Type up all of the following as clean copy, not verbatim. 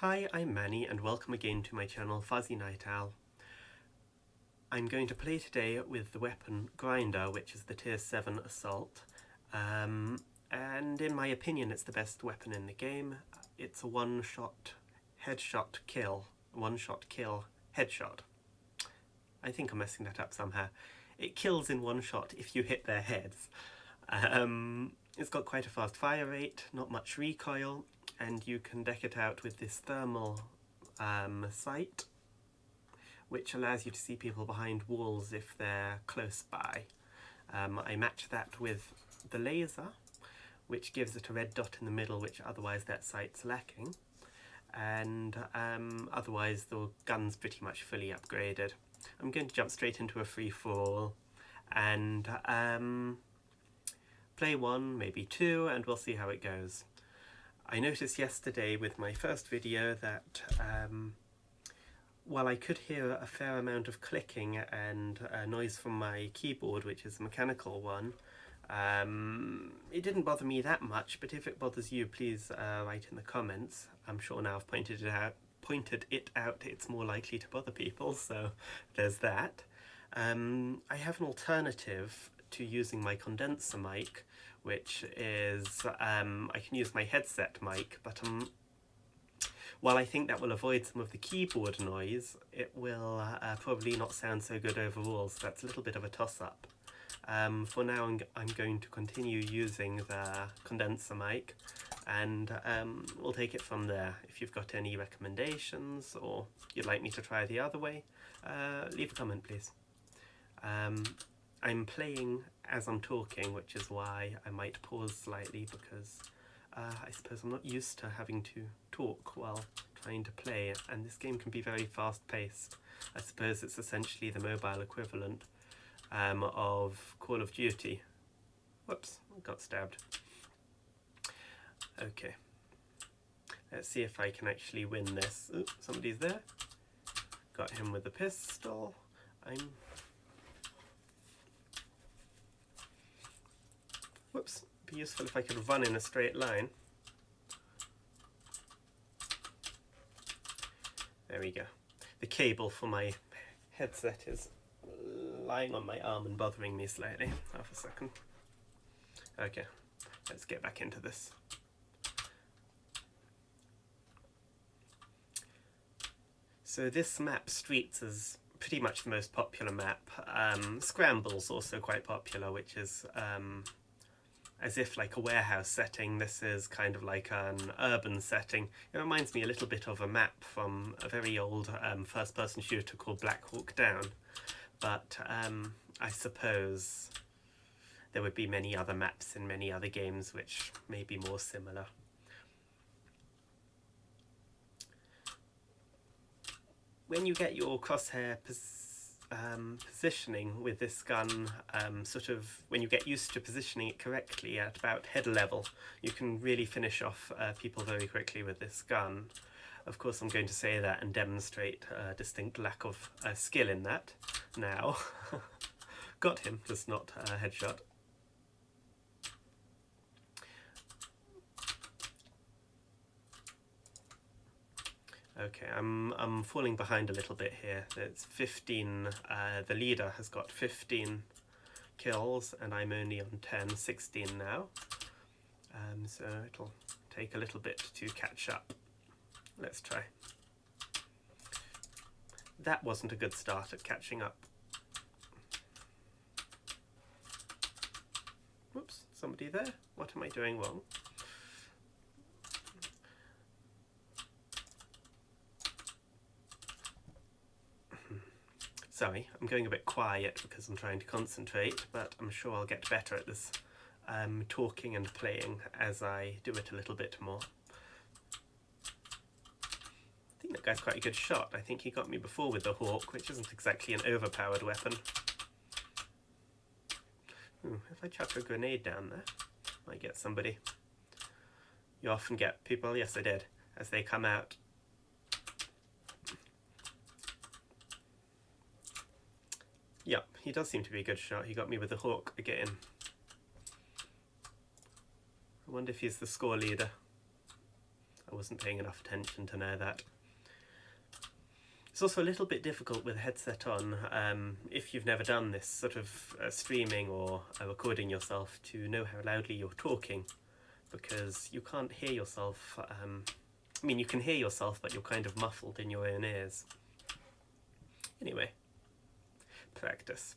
Hi, I'm Manny and welcome again to my channel Fuzzy Night Owl. I'm going to play today with the weapon Grinder, which is the tier 7 assault, and in my opinion it's the best weapon in the game. It's a one-shot headshot kill, one-shot kill headshot. I think I'm messing that up somehow. It kills in one shot if you hit their heads. It's got quite a fast fire rate, not much recoil, and you can deck it out with this thermal sight, which allows you to see people behind walls if they're close by. I match that with the laser, which gives it a red dot in the middle, which otherwise that sight's lacking, and otherwise the gun's pretty much fully upgraded. I'm going to jump straight into a free-for-all and play one, maybe two, and we'll see how it goes. I noticed yesterday with my first video that while I could hear a fair amount of clicking and noise from my keyboard, which is a mechanical one, it didn't bother me that much, but if it bothers you, please write in the comments. I'm sure now I've pointed it out, it's more likely to bother people, so there's that. I have an alternative to using my condenser mic, which is I can use my headset mic, but while I think that will avoid some of the keyboard noise, it will probably not sound so good overall, so that's a little bit of a toss-up. For now I'm going to continue using the condenser mic, and we'll take it from there. If you've got any recommendations or you'd like me to try the other way, leave a comment please. I'm playing as I'm talking, which is why I might pause slightly, because I suppose I'm not used to having to talk while trying to play, and this game can be very fast-paced. I suppose it's essentially the mobile equivalent of Call of Duty. Whoops, I got stabbed. Okay, let's see if I can actually win this. Ooh, somebody's there. Got him with the pistol. Whoops, it'd be useful if I could run in a straight line. There we go. The cable for my headset is lying on my arm and bothering me slightly. Half a second. Okay, let's get back into this. So this map, Streets, is pretty much the most popular map. Scramble's also quite popular, which is as if like a warehouse setting. This is kind of like an urban setting. It reminds me a little bit of a map from a very old first-person shooter called Black Hawk Down, but I suppose there would be many other maps in many other games which may be more similar. When you get your crosshair positioning with this gun, sort of when you get used to positioning it correctly at about head level, you can really finish off people very quickly with this gun. Of course, I'm going to say that and demonstrate a distinct lack of skill in that now. Got him, just not a headshot. Okay, I'm falling behind a little bit here. It's 15, the leader has got 15 kills and I'm only on 16 now. So it'll take a little bit to catch up. Let's try. That wasn't a good start at catching up. Whoops, somebody there? What am I doing wrong? Sorry, I'm going a bit quiet because I'm trying to concentrate, but I'm sure I'll get better at this talking and playing as I do it a little bit more. I think that guy's quite a good shot. I think he got me before with the Hawk, which isn't exactly an overpowered weapon. If I chuck a grenade down there, might get somebody. You often get people, yes I did, as they come out. Yep, he does seem to be a good shot. He got me with the Hawk again. I wonder if he's the score leader. I wasn't paying enough attention to know that. It's also a little bit difficult with a headset on, if you've never done this sort of streaming or recording yourself, to know how loudly you're talking, because you can't hear yourself. I mean, you can hear yourself, but you're kind of muffled in your own ears. Anyway, practice.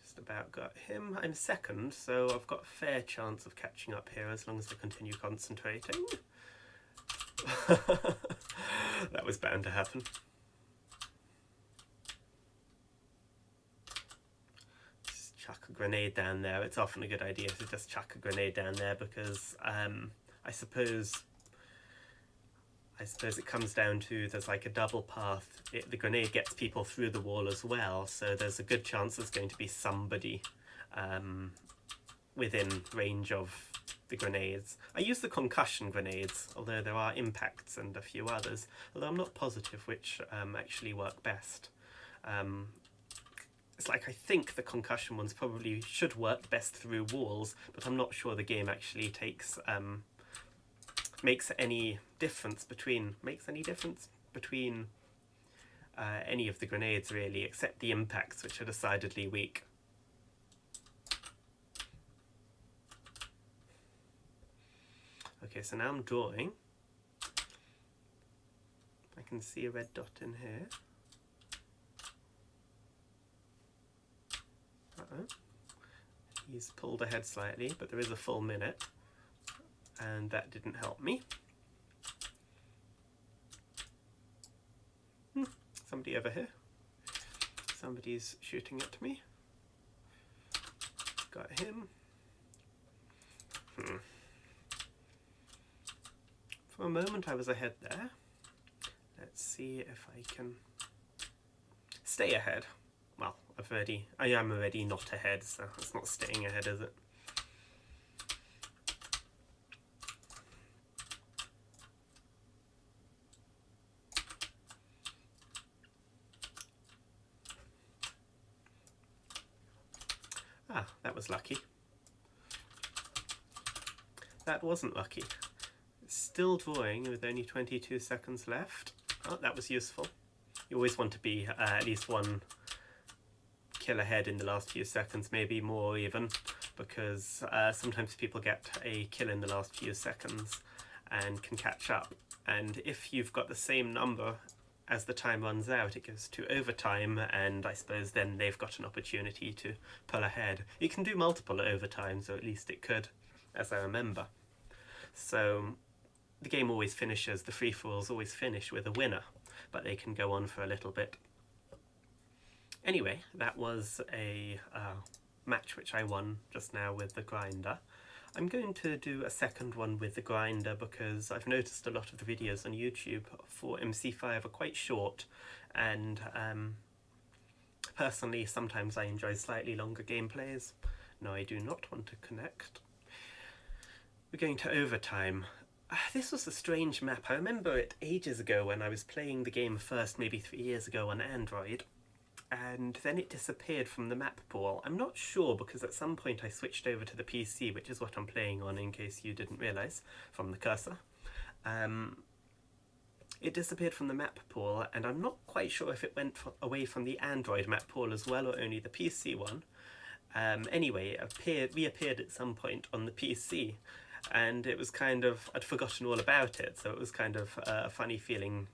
Just about got him. I'm second, so I've got a fair chance of catching up here as long as I continue concentrating. That was bound to happen. Just chuck a grenade down there. It's often a good idea to just chuck a grenade down there because I suppose it comes down to there's like a double path. The grenade gets people through the wall as well, so there's a good chance there's going to be somebody within range of the grenades. I use the concussion grenades, although there are impacts and a few others, although I'm not positive which actually work best. It's like I think the concussion ones probably should work best through walls, but I'm not sure the game actually makes any difference between any of the grenades really, except the impacts, which are decidedly weak. Okay, so now I'm drawing. I can see a red dot in here. Uh-oh. He's pulled ahead slightly, but there is a full minute, and that didn't help me. Somebody over here. Somebody's shooting at me. Got him. For a moment I was ahead there. Let's see if I can stay ahead. Well, I am already not ahead, so it's not staying ahead, is it? Ah, that was lucky. That wasn't lucky. Still drawing with only 22 seconds left. Oh, that was useful. You always want to be at least one kill ahead in the last few seconds, maybe more even, because sometimes people get a kill in the last few seconds and can catch up. And if you've got the same number as the time runs out, it goes to overtime, and I suppose then they've got an opportunity to pull ahead. You can do multiple overtimes, or at least it could, as I remember. So the game always finishes, the free-for-alls always finish with a winner, but they can go on for a little bit. Anyway, that was a match which I won just now with the grinder. I'm going to do a second one with the grinder because I've noticed a lot of the videos on YouTube for MC5 are quite short, and personally sometimes I enjoy slightly longer gameplays. No, I do not want to connect. We're going to overtime. This was a strange map. I remember it ages ago when I was playing the game first, maybe 3 years ago on Android, and then it disappeared from the map pool. I'm not sure because at some point I switched over to the PC, which is what I'm playing on in case you didn't realise from the cursor. It disappeared from the map pool, and I'm not quite sure if it went away from the Android map pool as well or only the PC one. Anyway, it reappeared at some point on the PC, and it was kind of, I'd forgotten all about it, so it was kind of a funny feeling.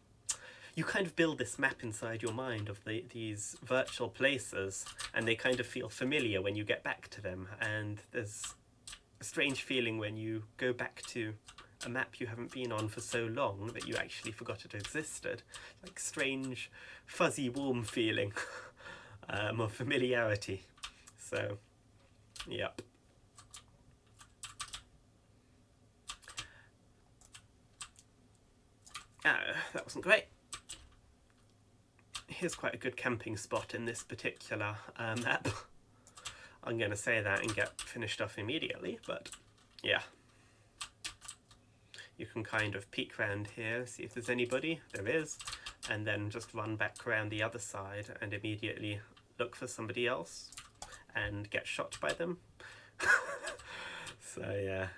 You kind of build this map inside your mind of these virtual places, and they kind of feel familiar when you get back to them, and there's a strange feeling when you go back to a map you haven't been on for so long that you actually forgot it existed. Like strange, fuzzy, warm feeling of familiarity. So, yep. That wasn't great. Here's quite a good camping spot in this particular map. I'm going to say that and get finished off immediately, but yeah. You can kind of peek around here, see if there's anybody. There is. And then just run back around the other side and immediately look for somebody else and get shot by them. So yeah.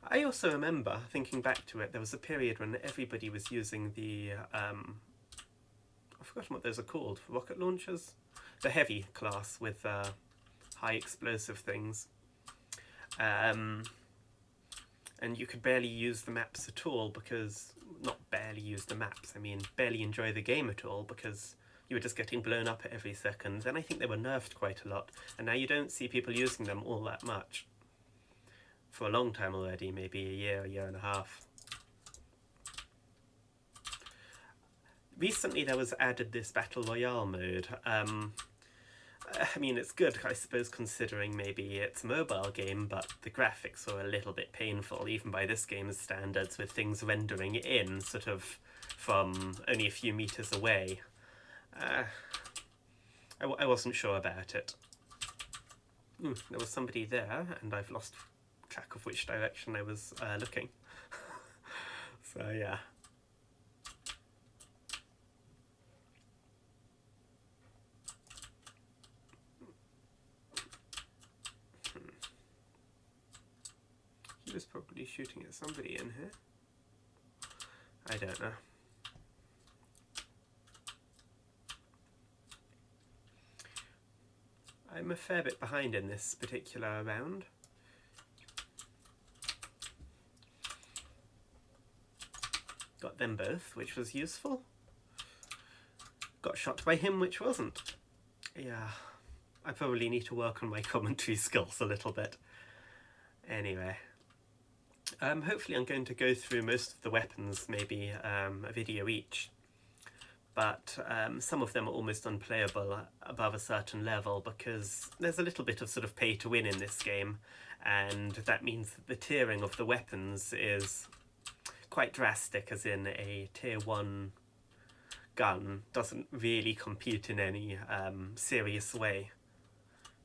I also remember, thinking back to it, there was a period when everybody was using the, I've forgotten what those are called, rocket launchers? The heavy class with high explosive things. And you could barely use the maps at all because, not barely use the maps, I mean barely enjoy the game at all because you were just getting blown up at every second. Then I think they were nerfed quite a lot, and now you don't see people using them all that much. For a long time already, maybe a year and a half. Recently there was added this Battle Royale mode. I mean, it's good, I suppose, considering maybe it's a mobile game, but the graphics are a little bit painful, even by this game's standards, with things rendering in sort of from only a few meters away. I wasn't sure about it. There was somebody there, and I've lost track of which direction I was looking. So yeah. He was probably shooting at somebody in here. I don't know. I'm a fair bit behind in this particular round. Got them both, which was useful. Got shot by him, which wasn't. Yeah, I probably need to work on my commentary skills a little bit. Anyway, hopefully I'm going to go through most of the weapons, maybe a video each. But some of them are almost unplayable above a certain level because there's a little bit of sort of pay to win in this game, and that means that the tiering of the weapons is quite drastic, as in a tier 1 gun doesn't really compete in any serious way,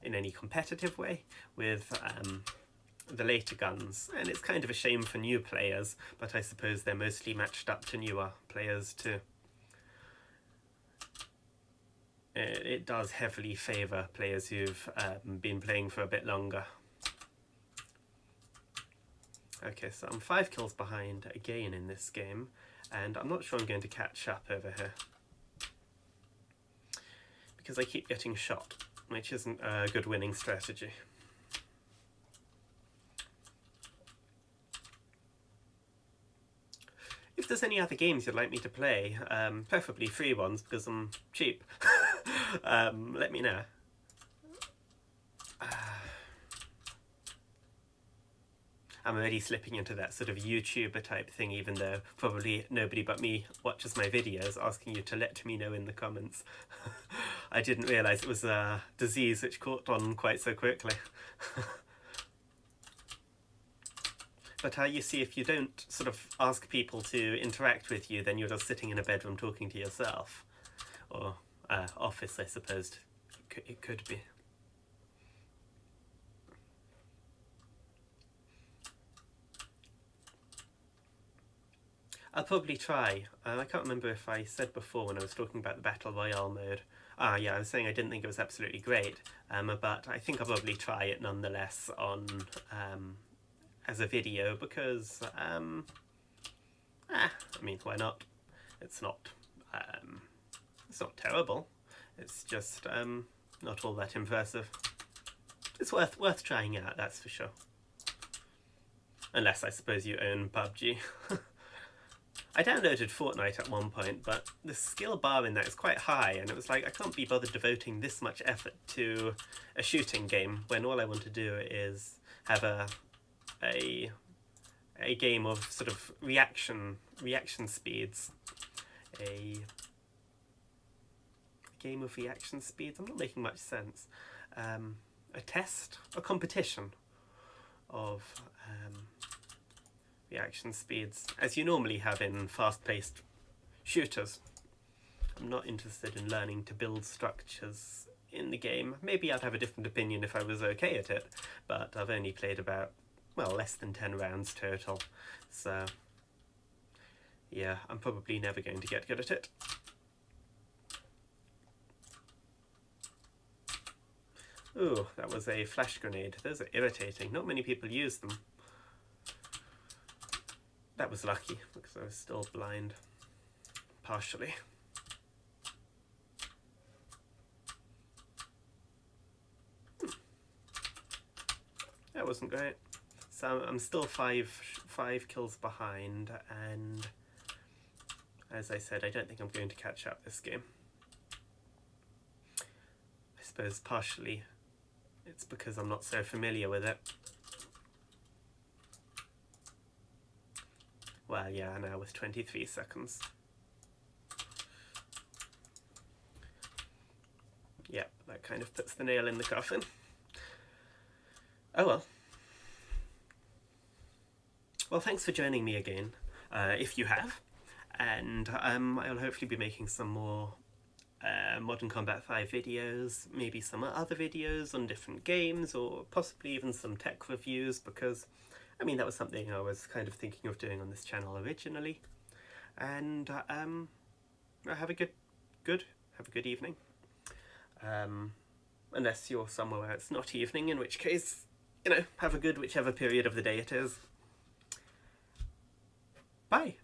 in any competitive way, with the later guns. And it's kind of a shame for new players, but I suppose they're mostly matched up to newer players too. It does heavily favour players who've been playing for a bit longer. Okay, so I'm 5 kills behind again in this game, and I'm not sure I'm going to catch up over here. Because I keep getting shot, which isn't a good winning strategy. If there's any other games you'd like me to play, preferably free ones because I'm cheap, let me know. I'm already slipping into that sort of YouTuber type thing, even though probably nobody but me watches my videos, asking you to let me know in the comments. I didn't realise it was a disease which caught on quite so quickly. But you see, if you don't sort of ask people to interact with you, then you're just sitting in a bedroom talking to yourself. Or office, I suppose it could be. I'll probably try. I can't remember if I said before when I was talking about the Battle Royale mode. Yeah, I was saying I didn't think it was absolutely great, but I think I'll probably try it nonetheless on as a video because, I mean, why not? It's not terrible. It's just not all that impressive. It's worth trying out, that's for sure. Unless I suppose you own PUBG. I downloaded Fortnite at one point, but the skill bar in that is quite high, and it was like, I can't be bothered devoting this much effort to a shooting game when all I want to do is have a game of sort of reaction speeds. A game of reaction speeds? I'm not making much sense. A competition of reaction speeds, as you normally have in fast-paced shooters. I'm not interested in learning to build structures in the game. Maybe I'd have a different opinion if I was okay at it, but I've only played about, well, less than 10 rounds total, so yeah, I'm probably never going to get good at it. Ooh, that was a flash grenade. Those are irritating. Not many people use them. That was lucky, because I was still blind. Partially. That wasn't great. So I'm still five kills behind, and as I said, I don't think I'm going to catch up this game. I suppose partially it's because I'm not so familiar with it. Well, yeah, now with 23 seconds. Yep, that kind of puts the nail in the coffin. Oh well. Well, thanks for joining me again, if you have. And I'll hopefully be making some more Modern Combat 5 videos, maybe some other videos on different games, or possibly even some tech reviews, because, I mean, that was something I was kind of thinking of doing on this channel originally. And have a good evening. Unless you're somewhere where it's not evening, in which case, you know, have a good whichever period of the day it is. Bye!